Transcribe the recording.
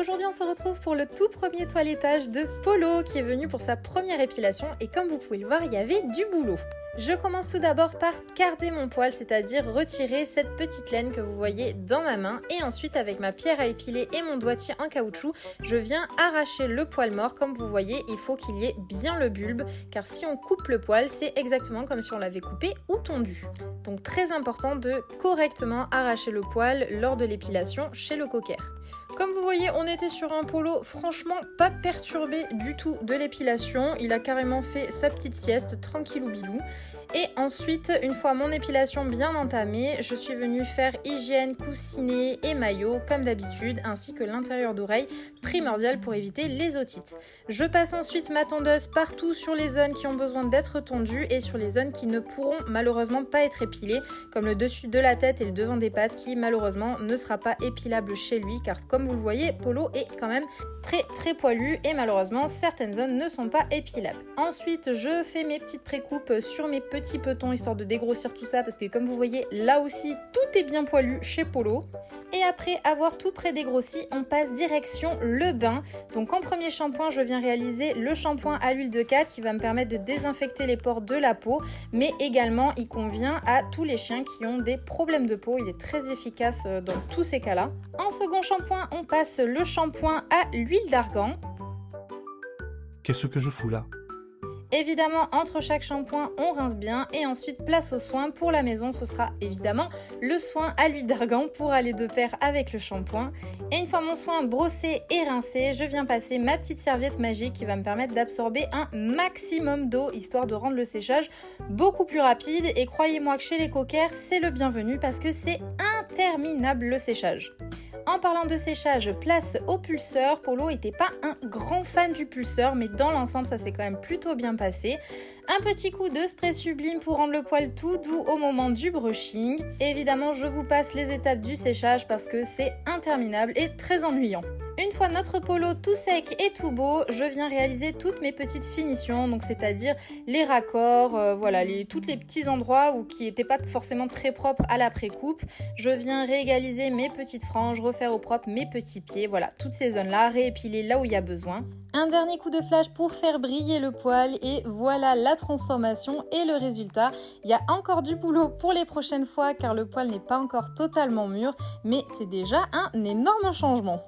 Aujourd'hui on se retrouve pour le tout premier toilettage de Polo qui est venu pour sa première épilation et comme vous pouvez le voir, il y avait du boulot. Je commence tout d'abord par carder mon poil, c'est-à-dire retirer cette petite laine que vous voyez dans ma main et ensuite avec ma pierre à épiler et mon doigtier en caoutchouc, je viens arracher le poil mort. Comme vous voyez, il faut qu'il y ait bien le bulbe car si on coupe le poil, c'est exactement comme si on l'avait coupé ou tondu. Donc très important de correctement arracher le poil lors de l'épilation chez le cocker. Comme vous voyez, on était sur un polo franchement pas perturbé du tout de l'épilation. Il a carrément fait sa petite sieste, tranquillou bilou. Et ensuite, une fois mon épilation bien entamée, je suis venue faire hygiène, coussinet et maillot comme d'habitude, ainsi que l'intérieur d'oreille, primordial pour éviter les otites. Je passe ensuite ma tondeuse partout sur les zones qui ont besoin d'être tondues et sur les zones qui ne pourront malheureusement pas être épilées, comme le dessus de la tête et le devant des pattes qui malheureusement ne sera pas épilable chez lui, car comme vous le voyez, Polo est quand même très poilu et malheureusement certaines zones ne sont pas épilables. Ensuite, je fais mes petites précoupes sur mes petits petons histoire de dégrossir tout ça parce que comme vous voyez, là aussi tout est bien poilu chez Polo. Et après avoir tout pré-dégrossi, on passe direction le bain. Donc en premier shampoing, je viens réaliser le shampoing à l'huile de catte qui va me permettre de désinfecter les pores de la peau, mais également il convient à tous les chiens qui ont des problèmes de peau. Il est très efficace dans tous ces cas-là. En second shampoing, on passe le shampoing à l'huile d'argan. Qu'est-ce que je fous là ? Évidemment, entre chaque shampoing, on rince bien et ensuite place au soin. Pour la maison, ce sera évidemment le soin à l'huile d'argan pour aller de pair avec le shampoing. Et une fois mon soin brossé et rincé, je viens passer ma petite serviette magique qui va me permettre d'absorber un maximum d'eau, histoire de rendre le séchage beaucoup plus rapide. Et croyez-moi que chez les cockers, c'est le bienvenu parce que c'est interminable le séchage. En parlant de séchage, place au pulseur. Polo n'était pas un grand fan du pulseur, mais dans l'ensemble, ça s'est quand même plutôt bien passé. Un petit coup de spray sublime pour rendre le poil tout doux au moment du brushing. Et évidemment, je vous passe les étapes du séchage parce que c'est interminable et très ennuyant. Une fois notre polo tout sec et tout beau, je viens réaliser toutes mes petites finitions, donc c'est-à-dire les raccords, tous les petits endroits qui n'étaient pas forcément très propres à la pré-coupe. Je viens réégaliser mes petites franges, refaire au propre mes petits pieds, voilà, toutes ces zones-là, réépiler là où il y a besoin. Un dernier coup de flash pour faire briller le poil et voilà la transformation et le résultat. Il y a encore du boulot pour les prochaines fois car le poil n'est pas encore totalement mûr, mais c'est déjà un énorme changement.